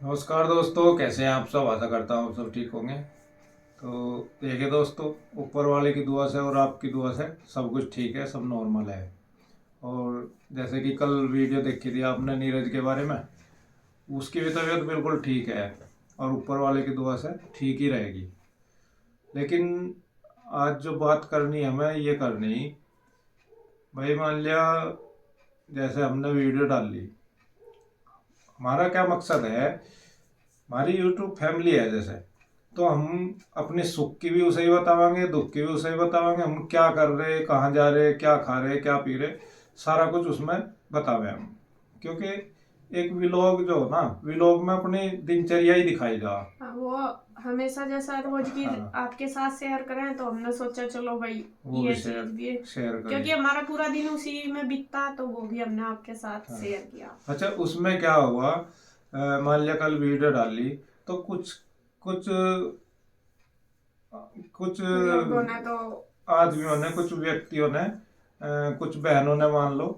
नमस्कार दोस्तों, कैसे हैं आप सब। आशा करता हूँ आप सब ठीक होंगे। तो देखिए दोस्तों, ऊपर वाले की दुआ से और आपकी दुआ से सब कुछ ठीक है, सब नॉर्मल है। और जैसे कि कल वीडियो देखी थी आपने नीरज के बारे में, उसकी भी तबीयत बिल्कुल ठीक है और ऊपर वाले की दुआ से ठीक ही रहेगी। लेकिन आज जो बात करनी है हमें ये करनी, भाई मान लिया जैसे हमने वीडियो डाल ली, हमारा क्या मकसद है, हमारी यूट्यूब फैमिली है जैसे, तो हम अपने सुख की भी उसे ही बतावांगे, दुख की भी उसे ही बतावांगे। हम क्या कर रहे, कहाँ जा रहे, क्या खा रहे, क्या पी रहे, सारा कुछ उसमें बतावे हम। क्योंकि एक व्लॉग जो हो ना, व्लॉग में अपनी दिनचर्या ही दिखाई जा। वो हमेशा जैसा रोज की हाँ, आपके साथ शेयर करें, तो हमने सोचा चलो भाई वो भी ये शेयर चीज भी है, शेयर क्योंकि करें। हमारा पूरा दिन उसी में बीतता, तो वो भी हमने आपके साथ हाँ। शेयर किया। अच्छा, उसमें क्या हुआ, मान लिया कल वीडियो डाली तो कुछ कुछ कुछ लोगों ने तो आदमियों ने, कुछ व्यक्तियों ने, कुछ बहनों ने मान लो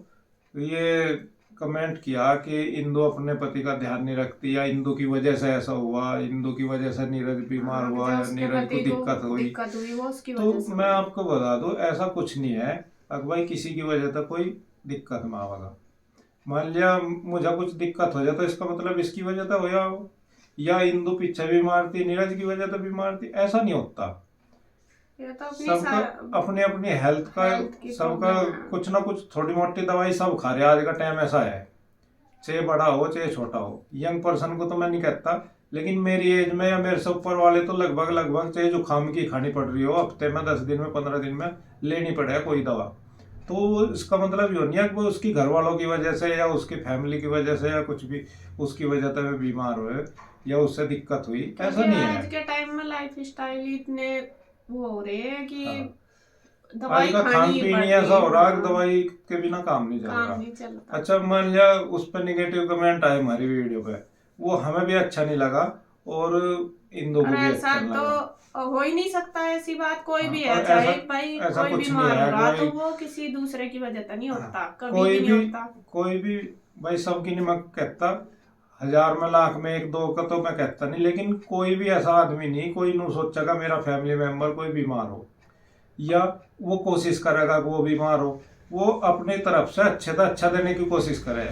ये कमेंट किया कि इंदु अपने पति का ध्यान नहीं रखती, या इंदु की वजह से ऐसा हुआ, इंदु की वजह से नीरज बीमार हुआ, जो या उसके नीरज को पति को दिक्कत हुई। दिक्कत हुई वो उसकी तो वजह से मैं हुई। आपको बता दूं, ऐसा कुछ नहीं है। अगर भाई किसी की वजह से कोई दिक्कत में आवेगा, मान लिया मुझे कुछ दिक्कत हो जाए तो इसका मतलब इसकी वजह से हो, या इंदु पीछे बीमार थी, नीरज की वजह से बीमार थी, ऐसा नहीं होता। ये तो अपनी सबका अपने अपनी हेल्थ का, हेल्थ की सबका प्रॉब्लम है। कुछ ना कुछ थोड़ी मोटी दवाई सब खा रहे हैं। आज का टाइम ऐसा है, चाहे बड़ा हो चाहे छोटा हो। यंग पर्सन को तो मैं नहीं कहता, लेकिन मेरी एज में या मेरे से ऊपर वाले तो लगभग लगभग चाहे जुकाम की खानी पड़ रही हो, हफ्ते में 10 दिन में 15 दिन में लेनी पड़े कोई दवा। तो इसका मतलब ये नहीं है कि वो उसकी घर वालों की वजह से या उसकी फैमिली की वजह से या कुछ भी उसकी वजह से वो बीमार हुए या उससे दिक्कत हुई, ऐसा क्योंकि नहीं आज है। के टाइम में लाइफ स्टाइल इतने वो हो रहे हैं हाँ, कि आज दवाई का खानी खान ही पीन ही पड़ रही ऐसा है। हो रहा है कि हाँ, दवाई के बिना काम नहीं चल काम रहा। नहीं चलता। अच्छा, मान लिया उस पर निगेटिव कमेंट आए हमारी वीडियो पे, वो हमें भी अच्छा नहीं लगा और इंदु और को भी ऐसा अच्छा नहीं तो लगा। हो ही नहीं सकता, ऐसी बात कोई हाँ, भी और है, ऐसा चाहे भाई ऐसा कोई कुछ नहीं बीमार हो है कि रहा तो भाई, वो किसी दूसरे की वजह से नहीं हाँ, होता, कभी कोई भी नहीं भी होता। कोई भी भाई सबकी नहीं मैं कहता, हजार में लाख में एक दो का तो मैं कहता नहीं, लेकिन कोई भी ऐसा आदमी नहीं, कोई नहीं सोचेगा मेरा फैमिली मेंबर कोई बीमार हो, या वो कोशिश करेगा कि वो बीमार हो। वो अपनी तरफ से अच्छे से अच्छा देने की कोशिश करे।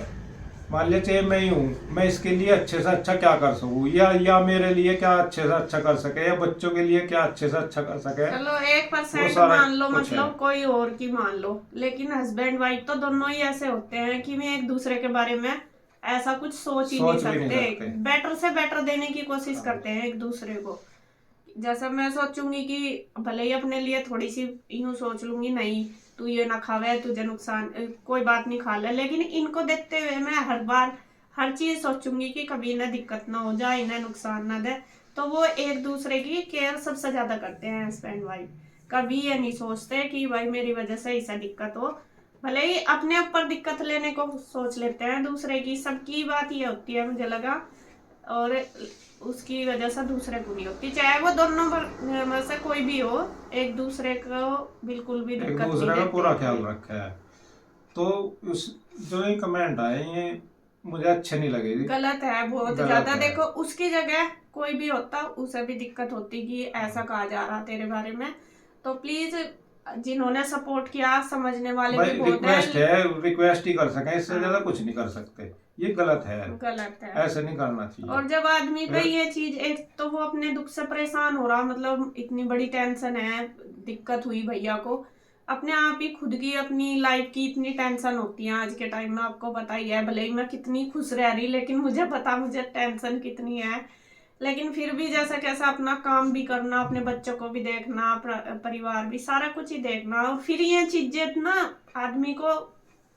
मान लिया चाहे मैं ही हूँ, मैं इसके लिए अच्छे से अच्छा क्या कर सकूँ, या मेरे लिए क्या अच्छे से अच्छा कर सके, या बच्चों के लिए क्या अच्छे से अच्छा कर सके, चलो 1% वो सारा मान लो, कुछ है। मतलब कोई और की मान लो, लेकिन हस्बैंड वाइफ तो दोनों ही ऐसे होते हैं कि वे एक दूसरे के बारे में ऐसा कुछ सोच ही नहीं सोच भी नहीं सकते। सकते। बेटर से बेटर देने की कोशिश हाँ, करते हैं एक दूसरे को। जैसा मैं सोचूंगी कि भले ही अपने लिए थोड़ी सी यूं सोच लूंगी, नहीं तू ये ना खावे, तुझे नुकसान, कोई बात नहीं खा ले, लेकिन इनको देखते हुए मैं हर बार हर चीज सोचूंगी कि कभी इन्हें दिक्कत ना हो जाए, इन्हें नुकसान ना दे। तो वो एक दूसरे की केयर सबसे ज्यादा करते हैं हस्बैंड वाइफ। कभी ये नहीं सोचते कि भाई मेरी वजह से इसे दिक्कत हो। भले ही अपने ऊपर दिक्कत लेने को सोच लेते हैं, दूसरे की, सबकी बात ये होती है मुझे लगा। और उसकी वजह से दूसरे को नहीं होती, चाहे वो दोनों में से कोई भी हो, एक दूसरे को बिल्कुल भी एक दिक्कत नहीं दूसरे का देते पूरा हैं ख्याल कोई। रखा है। तो उस जो ये कमेंट आए ये मुझे अच्छे नहीं लगे। गलत है बहुत गलत ज्यादा। है। देखो उसकी जगह कोई भी होता उसे भी दिक्कत होती कि ऐसा हाँ। कहा जा रहा तेरे बारे में। तो प्लीज, जिन्होंने सपोर्ट किया समझने वाले भी भाई बहुत है। रिक्वेस्ट है, रिक्वेस्ट ही कर सके, इससे ज्यादा हाँ, कुछ नहीं कर सकते। ये गलत है, गलत है। ऐसे नहीं करना चाहिए। और जब आदमी पे फिर ये चीज, एक तो वो अपने दुख से परेशान हो रहा, मतलब इतनी बड़ी टेंशन है, दिक्कत हुई भैया को, अपने आप ही खुद की अपनी लाइफ की इतनी टेंशन होती है आज के टाइम में, आपको पता ही है। भले ही मैं कितनी खुश रह रही, लेकिन मुझे पता मुझे टेंशन कितनी है। लेकिन फिर भी जैसा कैसा अपना काम भी करना, अपने बच्चों को भी देखना, परिवार भी, सारा कुछ ही देखना, और फिर ये चीजें ना आदमी को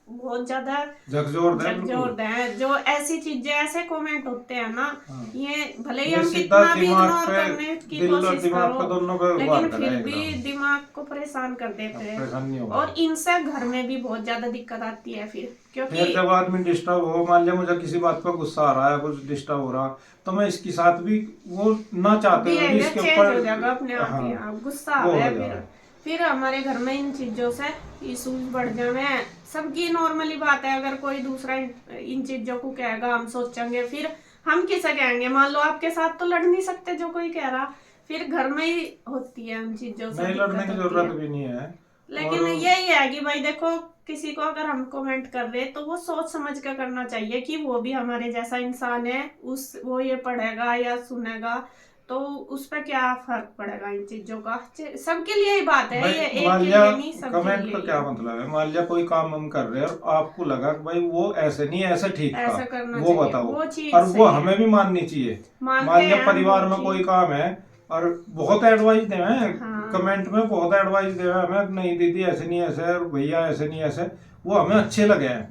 बहुत ज्यादा झकझोर दे बिल्कुल। झकझोर है। जो ऐसी चीजें, ऐसे कमेंट होते हैं ना, हाँ, ये भले ही ये हम सीधा कितना भी दिमाग इग्नोर पे, करने की दिल और कोशिश दिमाग करो, पे दोनों पे वार लेकिन करा फिर है भी एकदम। दिमाग को परेशान कर देते अब हैं। परेशान नहीं होगा। और इनसे घर में भी बहुत ज्यादा दिक्कत आती है फिर, क्योंकि फिर जब आदमी डिस्टर्ब हो, मान लिया मुझे किसी बात पर गुस्सा आ रहा है, कुछ डिस्टर्ब हो रहा, तो मैं इसके साथ भी वो ना चाहते हुए भी बिहेवियर इसके चेंज हो जाएगा अपने ऊपर, आप हाँ, ही। हाँ, गुस्सा आ वो गया हो फिर जाएगा। फिर हमारे घर में इन चीजों से इशूज बढ़ जावे। सबकी नॉर्मली बात है, अगर कोई दूसरा इन चीजों को कहेगा, हम सोचेंगे, फिर हम किसे कहेंगे, मान लो आपके साथ तो लड़ नहीं सकते जो कोई कह रहा, फिर घर में ही होती है उन चीजों से नहीं, लड़ने की दिक्कत होती जरूरत है। भी नहीं है। लेकिन और यही है कि भाई देखो, किसी को अगर हम कमेंट कर रहे तो वो सोच समझ कर करना चाहिए कि वो भी हमारे जैसा इंसान है, उस वो ये पढ़ेगा या सुनेगा तो उस पर क्या फर्क पड़ेगा इन चीजों का। सबके लिए ही बात है, भाई ये एक मान के लिया लिए नहीं, सबके कमेंट लिए का ही क्या है। मतलब है, मान लिया कोई काम हम कर रहे हैं और आपको लगा कि भाई वो ऐसे नहीं, ऐसे ठीक था, ऐसा करना वो चाहिए, बताओ। वो चीज और वो सही है। हमें भी माननी चाहिए। मानते मान लिया हैं वो परिवार में कोई चीज। काम है और बहुत एडवाइस दे हैं, हाँ, कमेंट में बहुत एडवाइस दे हैं हमें, नहीं दीदी ऐसे नहीं ऐसे है, और भैया ऐसे नहीं ऐसे, वो हमें अच्छे लगे हैं,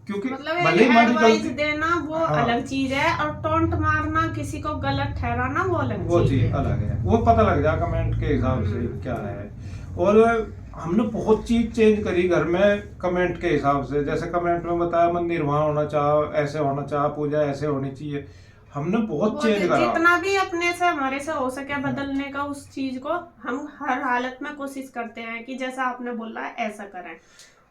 क्योंकि मतलब एक भले ही हमारी एडवाइस गलती। देना वो हाँ, अलग चीज है, और टोंट मारना, किसी को गलत ठहराना वो अलग वो चीज चीज है। अलग है, वो पता लग जाए कमेंट के हिसाब से क्या है। और हमने बहुत चीज चेंज करी घर में कमेंट के हिसाब से, जैसे कमेंट में बताया मंदिर वहां होना चाह, ऐसे होना चाह, पूजा ऐसे होनी चाहिए, हमने बहुत वो चेंज करा। जितना भी अपने से हमारे से हो सके हाँ। बदलने का उस चीज को, हम हर हालत में कोशिश करते हैं कि जैसा आपने बोला ऐसा करें।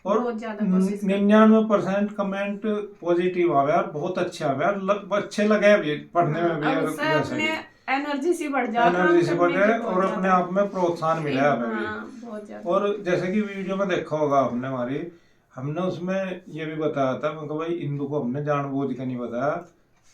और बहुत ज्यादा कोशिश करते हैं। 99% कमेंट पॉजिटिव आवे यार, बहुत अच्छे आवे यार, अच्छे लगे भी पढ़ने हाँ, में भी अब और उससे वैसे अपने भी एनर्जी सी बढ़ जाए, काम एनर्जी से करने बढ़े की और बहुत अपने ज्यादा। आप में प्रोत्साहन मिला है हमें भी। हाँ, बहुत ज्यादा। और जैसे कि वीडियो में देखा होगा आपने हमारी, हमने उसमें ये भी बताया था, मतलब भाई इंदु को हमने जानबूझ के नहीं बताया,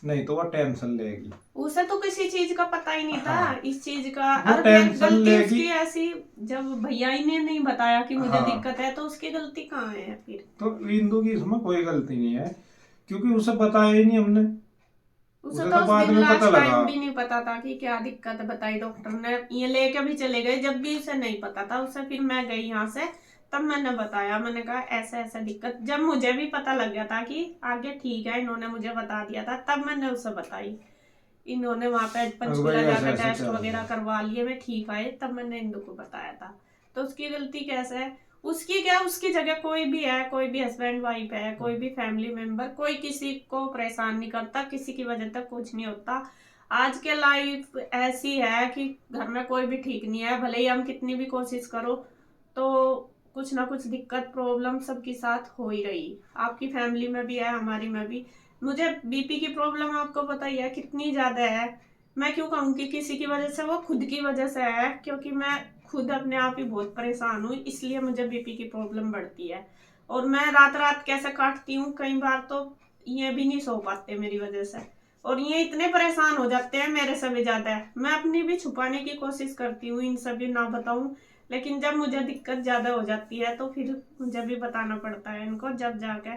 नहीं तो वह टेंशन लेगी। उसे तो किसी चीज का पता ही नहीं था, हाँ, इस चीज का। वो और मैं टेंशन गलती लेगी। उसकी ऐसी, जब भैया ही ने नहीं बताया कि मुझे हाँ, दिक्कत है तो उसकी गलती कहाँ है फिर। तो इंदु की इसमें कोई गलती नहीं है, क्योंकि उसे बताया ही नहीं हमने, उसे उसे तो तो उस बाद दिन में पता लास्ट लगा। टाइम भी नहीं पता था कि क्या दिक्कत है, बताई डॉक्टर ने, ये लेके भी चले गए जब भी उसे नहीं पता था उसे, फिर मैं गई यहाँ से, तब मैंने बताया, मैंने कहा ऐसा ऐसा दिक्कत, जब मुझे भी पता लग गया था कि आगे ठीक है, इन्होंने मुझे बता दिया था, तब मैंने उसे बताई। इन्होंने वहां पे अगर भाई पंचकूला ऐसे जाकर ऐसे टेस्ट चल रहा वगैरह है। करवा लिए, मैं ठीक आए, तब मैंने इंदु को बताया था। तो उसकी गलती कैसे है, उसकी क्या, उसकी जगह कोई भी है, कोई भी हस्बैंड वाइफ है, कोई भी फैमिली मेंबर, कोई किसी को परेशान नहीं करता, किसी की वजह तक कुछ नहीं होता। आज के लाइफ ऐसी है कि घर में कोई भी ठीक नहीं है, भले ही हम कितनी भी कोशिश करो तो कुछ ना कुछ दिक्कत प्रॉब्लम सबके साथ हो ही रही। आपकी फैमिली में भी है, हमारी में भी। मुझे बीपी की प्रॉब्लम आपको पता ही है कितनी ज्यादा है। मैं क्यों कहूँ कि किसी की वजह से, वो खुद की वजह से है, क्योंकि मैं खुद अपने आप ही बहुत परेशान हूँ, इसलिए मुझे बीपी की प्रॉब्लम बढ़ती है। और मैं रात रात कैसे काटती हूँ, कई बार तो ये भी नहीं सो पाते मेरी वजह से, और ये इतने परेशान हो जाते हैं मेरे से भी ज्यादा है। मैं अपनी भी छुपाने की कोशिश करती हूँ, इन सभी ना बताऊं, लेकिन जब मुझे दिक्कत ज्यादा हो जाती है तो फिर मुझे भी बताना पड़ता है इनको, जब जाके।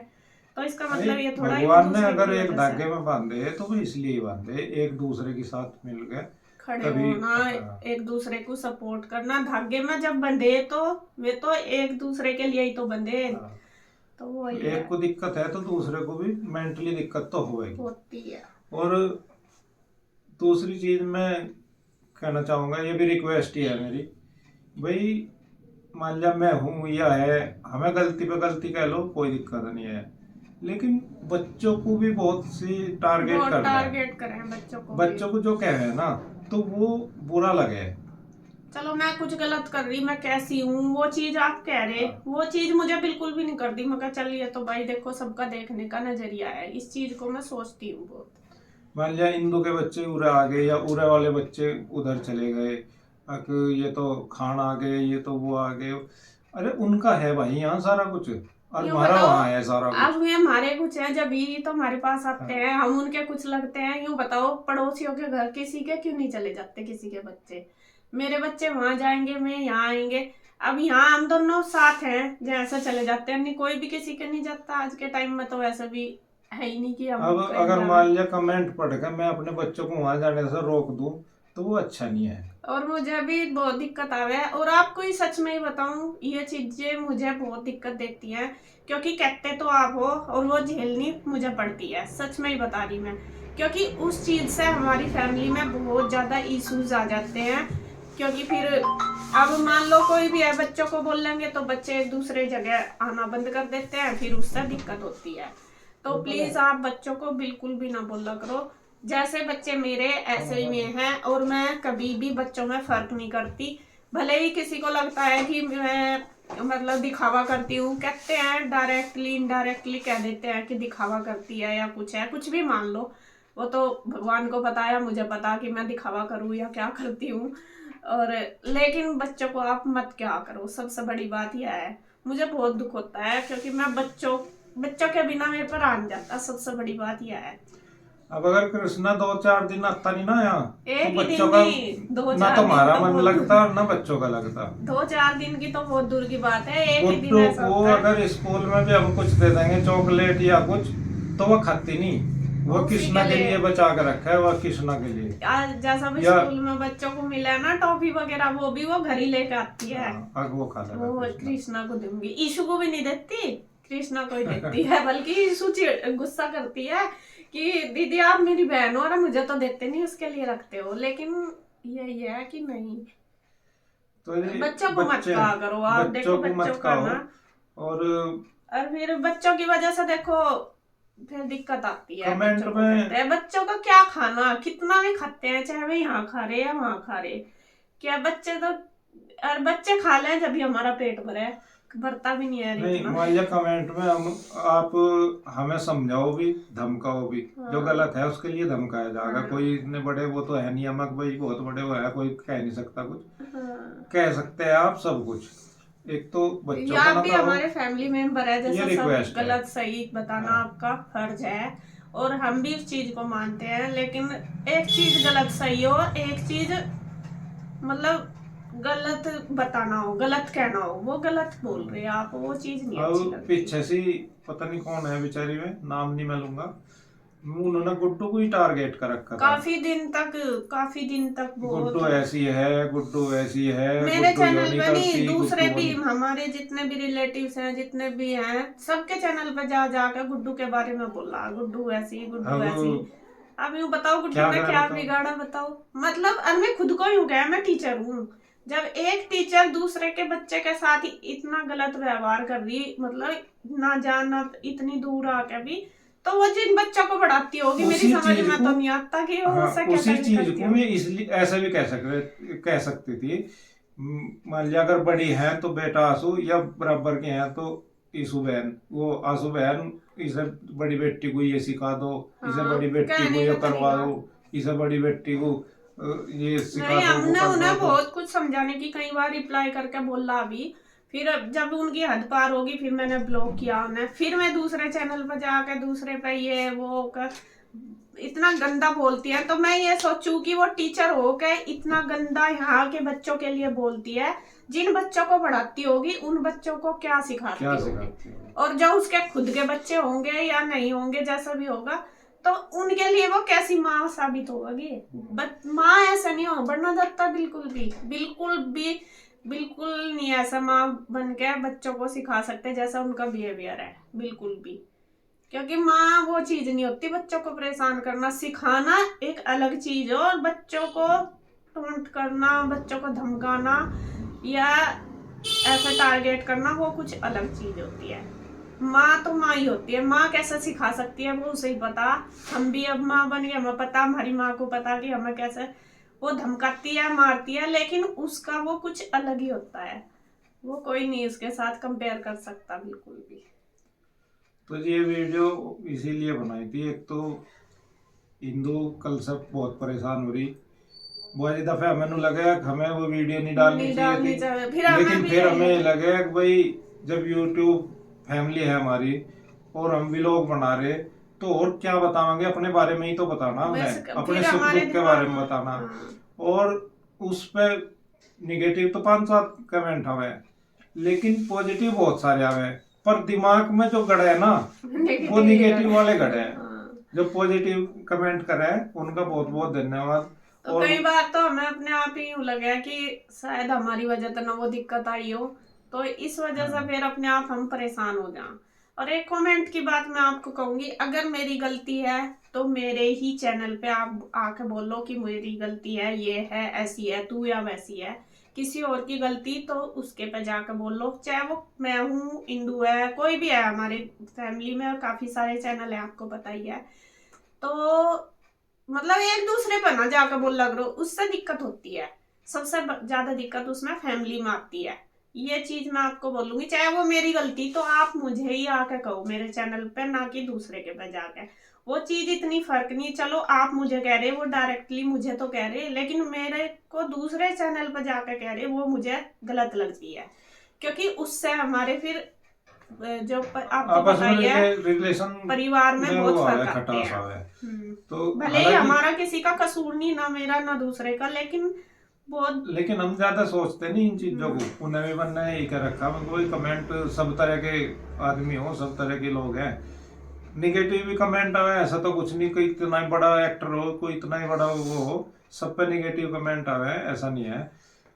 तो इसका भाई मतलब ये थोड़ा एक भगवान ने दूसरे अगर की एक वजह से धागे में बांधे तो वो इसलिए ही बांधे, एक दूसरे के साथ मिल गए खड़े तभी। होना, हाँ, एक दूसरे को सपोर्ट करना, धागे में जब बंधे तो वे तो एक दूसरे के लिए ही तो बंधे। हाँ। तो तो वही एक है, को दिक्कत है तो दूसरे को भी मेंटली दिक्कत तो होगी। होती है। और दूसरी चीज मैं कहना चाहूंगा, ये भी रिक्वेस्ट ही है मेरी, भाई मान लिया मैं हूँ या है, हमें गलती पे गलती कह लो, कोई दिक्कत नहीं है, लेकिन बच्चों को भी बहुत सी टारगेट बहुत कर रहे हैं। टारगेट करें बच्चों को भी। बच्चों को जो कह रहे हैं ना, तो वो बुरा लगे। चलो मैं कुछ गलत कर रही, मैं कैसी हूँ, वो चीज आप कह रहे, हाँ। वो चीज मुझे बिल्कुल भी नहीं करती। मैं कहा चल, ये तो भाई देखो सबका देखने का नजरिया है, इस चीज को मैं सोचती हूँ बहुत। मान लिया इंदू के बच्चे उरे आ गए या उरे वाले बच्चे उधर चले गए, ये तो खान आ गए, ये तो वो आ गए, अरे उनका है भाई यहाँ सारा कुछ, और यूं हमारा बताओ, वहाँ है सारा कुछ। अब ये हमारे कुछ है जब ये तो हमारे पास आते हाँ। हैं, हम उनके कुछ लगते हैं। यूं बताओ, पड़ोसियों के घर किसी के क्यों नहीं चले जाते, किसी के बच्चे, मेरे बच्चे वहां जाएंगे, मैं यहाँ आएंगे। अब यहाँ हम दोनों साथ हैं, जैसे चले जाते हैं, नहीं कोई भी किसी के नहीं जाता। आज के टाइम में तो वैसे भी है ही नहीं कि हम अब कहीं अगर जावे। मान लिया कमेंट पढ़ के मैं अपने बच्चों को वहां जाने से रोक दूं तो वो अच्छा नहीं है। और मुझे भी बहुत दिक्कत आ रहा है, और आपको ही सच में ही बताऊं, ये चीजें मुझे बहुत दिक्कत देती हैं, क्योंकि कहते तो आप हो और वो झेलनी मुझे पड़ती है, सच में ही बता रही मैं। क्योंकि उस चीज से हमारी फैमिली में बहुत ज्यादा इश्यूज आ जाते हैं। क्योंकि फिर अब मान लो कोई भी है, बच्चों को बोल लेंगे तो बच्चे एक दूसरे जगह आना बंद कर देते हैं, फिर उससे दिक्कत होती है। तो प्लीज आप बच्चों को बिल्कुल भी ना बोला करो। जैसे बच्चे मेरे ऐसे ही में हैं, और मैं कभी भी बच्चों में फर्क नहीं करती। भले ही किसी को लगता है कि मैं मतलब दिखावा करती हूँ, कहते हैं डायरेक्टली इनडायरेक्टली कह देते हैं कि दिखावा करती है या कुछ है, कुछ भी मान लो। वो तो भगवान को पता है, मुझे पता कि मैं दिखावा करूँ या क्या करती हूँ। और लेकिन बच्चों को आप मत क्या करो, सबसे बड़ी बात यह है। मुझे बहुत दुख होता है क्योंकि मैं बच्चों के बिना मेरे पर आ नहीं जाता, सबसे बड़ी बात यह है। अब अगर कृष्णा 2-4 दिन आता नहीं ना यहाँ, तो एक ही बच्चों दिन का नहीं, दो ना चार दिन तुम्हारा तो मन बहुत लगता और ना बच्चों का लगता। 2-4 दिन की तो बहुत दूर की बात है, एक ही दिन गुड्डू ऐसा को होता है। अगर स्कूल में भी हम कुछ दे देंगे चॉकलेट या कुछ, तो वो खाती नहीं। वो वो उसी कृष्णा के के लिए लिए बचा के रखा है, वो कृष्णा के लिए। आज जैसा भी या स्कूल में बच्चों को मिला है ना टॉफी वगैरह, वो भी वो घर ही लेके आती है। अब वो खा लेगा वो कृष्णा। कृष्णा को दूंगी, ईशु को भी नहीं देती, कृष्णा को ही देती है। बल्कि ईशु गुस्सा करती है कि दीदी आप मेरी बहन हो और मुझे तो देते नहीं, उसके लिए रखते हो। लेकिन यही है कि नहीं, तो ये बच्चों को मत बच्चे, कहा करो आप। देखो बच्चों को बच्चों मत का खाओ। ना, और फिर बच्चों की वजह से देखो फिर दिक्कत आती है। कमेंट बच्चों को में कहते हैं बच्चों का क्या खाना, कितना भी खाते हैं, चाहे वे यहाँ खा रहे या वहां खा रहे, क्या बच्चे तो, और बच्चे खा लें जब भी हमारा पेट भरे, भरता भी नहीं है नहीं, इतना। मान लिया कमेंट में आप हमें समझाओ भी, धमकाओ भी। जो हाँ, गलत है उसके लिए धमकाया जाएगा। हाँ, कोई इतने बड़े वो तो है नहीं, अमक भाई बहुत बड़े वो है, कोई कह नहीं सकता कुछ। हाँ। कह सकते हैं आप सब कुछ, एक तो ये बच्चों को आप ना भी कहो। हमारे फैमिली मेंबर है, ये जैसा सब रिक्वेस्ट है। गलत सही बताना हाँ। आपका फर्ज है, और हम भी उस चीज को मानते हैं। लेकिन एक चीज गलत सही हो, एक चीज मतलब गलत बताना हो, गलत कहना हो, वो गलत बोल रहे हैं आप, वो चीज नहीं अच्छी अब लगती। पीछे से पता नहीं कौन है बेचारी, में नाम नहीं मैं लूंगा, उन्होंने गुड्डू को ही टारगेट कर रखा था। काफी दिन तक गुड्डू बहुत ऐसी है, गुड्डू ऐसी है, मेरे गुड्डू यो चैनल नहीं पे नहीं, करती, दूसरे गुड्डू वो भी नहीं। हमारे जितने भी रिलेटिव्स हैं, जितने भी हैं, सबके चैनल पे जा जाकर गुड्डू के बारे में बोला, गुड्डू ऐसी, गुड्डू ऐसी। अब अब यूं बताओ गुड्डू क्या ने करें क्या बताओ। बिगाड़ा बताओ। मतलब अब मैं खुद को यूं कहा, मैं टीचर हूँ, जब एक टीचर दूसरे के बच्चे के साथ इतना गलत व्यवहार कर रही, मतलब ना जाना इतनी दूर आके भी, तो वो जिन बच्चों को पढ़ाती होगी, मेरी उसी समझ चीज में को, तो नहीं आता कि वो हाँ उससे क्या उसी चीज करती को होगी। मैं इसलिए ऐसे भी कह सकती थी। मान लिया अगर बड़ी है तो बेटा आंसू, या बराबर के हैं तो ईशु बहन, वो आंसू बहन, इसे बड़ी बेटी को ये सिखा दो, इसे हाँ, बड़ी बेटी को कहने ये का करवा तरीका। दो, इसे बड़ी बेटी को ये सिखा नहीं, दो, वो हमने कर दो उन्हें तो। बहुत कुछ समझाने की कई बार रिप्लाई करके बोला भी, फिर जब उनकी हद पार होगी फिर मैंने ब्लॉक किया उन्हें। फिर मैं दूसरे चैनल पर जाके दूसरे पे ये वो कर इतना गंदा बोलती है, तो मैं ये सोचूं कि वो टीचर हो के इतना गंदा यहाँ के बच्चों के लिए बोलती है, जिन बच्चों को पढ़ाती होगी उन बच्चों को क्या सिखाती क्या होगी। सिखाती हो। और जो उसके खुद के बच्चे होंगे या नहीं होंगे, जैसा भी होगा, तो उनके लिए वो कैसी माँ साबित होगी। बट माँ ऐसा नहीं हो बनना चाहता, बिल्कुल नहीं ऐसा माँ बन के बच्चों को सिखा सकते जैसा उनका बिहेवियर है, बिल्कुल भी। क्योंकि माँ वो चीज नहीं होती, बच्चों को परेशान करना सिखाना एक अलग चीज हो, और बच्चों को टोंट करना, बच्चों को धमकाना या ऐसा टारगेट करना, वो कुछ अलग चीज होती है। माँ तो माँ ही होती है, माँ कैसे सिखा सकती है वो उसे ही पता। हम भी अब माँ बन गए, हमें पता, हमारी माँ को पता कि हमें कैसे वो धमकाती है, मारती है, लेकिन उसका वो कुछ अलग ही होता है, वो कोई नहीं उसके साथ कंपेयर कर सकता बिल्कुल भी। तो ये वीडियो इसीलिए बनाई थी, एक तो हिंदू कल सब बहुत परेशान हो रही, बहुत दफे हमें लगा कि हमें वो वीडियो नहीं डालनी चाहिए थी। फिर हमें लेकिन भी फिर यही हमें लगा। लगे कि भाई जब यूट्यूब फैमिली है हमारी और हम व्लॉग बना रहे, तो और क्या बताएंगे, अपने बारे में ही तो बताना हमने, अपने फिर सुख हमारे दुख के दिमाग बारे में में बताना। हाँ, और उस पे निगेटिव तो 5-7 कमेंट हवे, लेकिन पॉजिटिव बहुत सारे हवे, पर दिमाग में जो गड़ा है ना, वो निगेटिव वाले गड़े हैं। हाँ। जो पॉजिटिव कमेंट करे उनका बहुत बहुत धन्यवाद। तो और कई बार तो हमें अपने आप ही यूं लगा कि शायद हमारी वजह से ना वो दिक्कत आई हो, तो इस वजह से फिर अपने आप हम परेशान हो जाएं। और एक कमेंट की बात मैं आपको कहूंगी, अगर मेरी गलती है तो मेरे ही चैनल पे आप आके बोलो कि मेरी गलती है, ये है, ऐसी है तू या वैसी है। किसी और की गलती तो उसके पे जाकर बोलो, चाहे वो मैं हूँ, इंदू है, कोई भी है, हमारे फैमिली में काफी सारे चैनल है, आपको पता ही है। तो मतलब एक दूसरे पर ना जाकर बोला करो, उससे दिक्कत होती है। सबसे ज्यादा दिक्कत उसमें फैमिली में आती है। ये चीज मैं आपको बोलूंगी, चाहे वो मेरी गलती तो आप मुझे ही आके कहो मेरे चैनल पे, ना कि दूसरे के पे जाके। वो चीज इतनी फर्क नहीं। चलो आप मुझे कह रहे, वो डायरेक्टली मुझे तो कह रहे, लेकिन मेरे को दूसरे चैनल पर जाकर कह रहे, वो मुझे गलत लगती है, क्योंकि उससे हमारे फिर जो आपको आपस पता में ही है रिलेशन परिवार में बहुत वो फर्क है, आते खटास हैं। आवे। हम्म। तो भले ही हालांकि हमारा किसी का कसूर नहीं, ना मेरा ना दूसरे का, लेकिन बहुत लेकिन हम ज्यादा सोचते नहीं इन चीजों को। उन्हें भी बनना यही कर रखा है, कोई कमेंट सब तरह के आदमी हो, सब तरह के लोग हैं। निगेटिव भी कमेंट आवे ऐसा तो कुछ नहीं, कोई इतना ही बड़ा एक्टर हो, कोई इतना ही बड़ा वो हो, सब पे निगेटिव कमेंट आवे ऐसा नहीं है।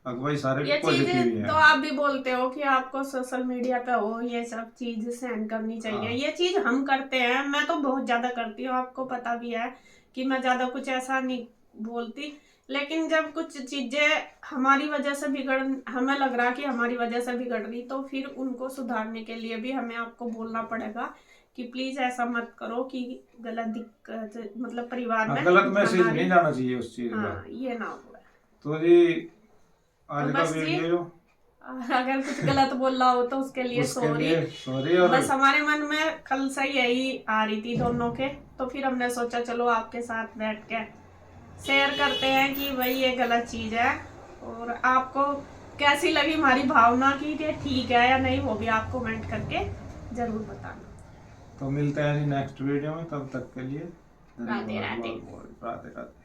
अब भाई सारे ये पॉजिटिव ही चीज तो है। आप भी बोलते हो कि आपको सोशल मीडिया पे हो ये सब चीज सेंड करनी चाहिए, हाँ। ये चीज हम करते हैं, मैं तो बहुत ज्यादा करती हूँ, आपको पता भी है कि मैं ज्यादा कुछ ऐसा नहीं बोलती। लेकिन जब कुछ चीजें हमारी वजह से बिगड़, हमें लग रहा कि हमारी वजह से बिगड़ रही, तो फिर उनको सुधारने के लिए भी हमें आपको बोलना पड़ेगा कि प्लीज ऐसा मत करो कि गलत दिक्कत, मतलब परिवार में गलत मैसेज हमारी, नहीं जाना चाहिए उस चीज का। हाँ ये ना हुआ। तो जी तो आज का बस जी, वीडियो अगर कुछ गलत बोल रहा हो तो उसके लिए उसके सॉरी। लिए सॉरी। और बस हमारे मन में कल से यही आ रही थी दोनों के, तो फिर हमने सोचा चलो आपके साथ बैठ के शेयर करते हैं कि भाई ये गलत चीज है, और आपको कैसी लगी हमारी भावना की ये ठीक है या नहीं, वो भी आप कमेंट करके जरूर बताना। तो मिलते हैं जी नेक्स्ट वीडियो में, तब तक के लिए राधे धन्यवाद। राधे। बहुत बहुत राधे राधे।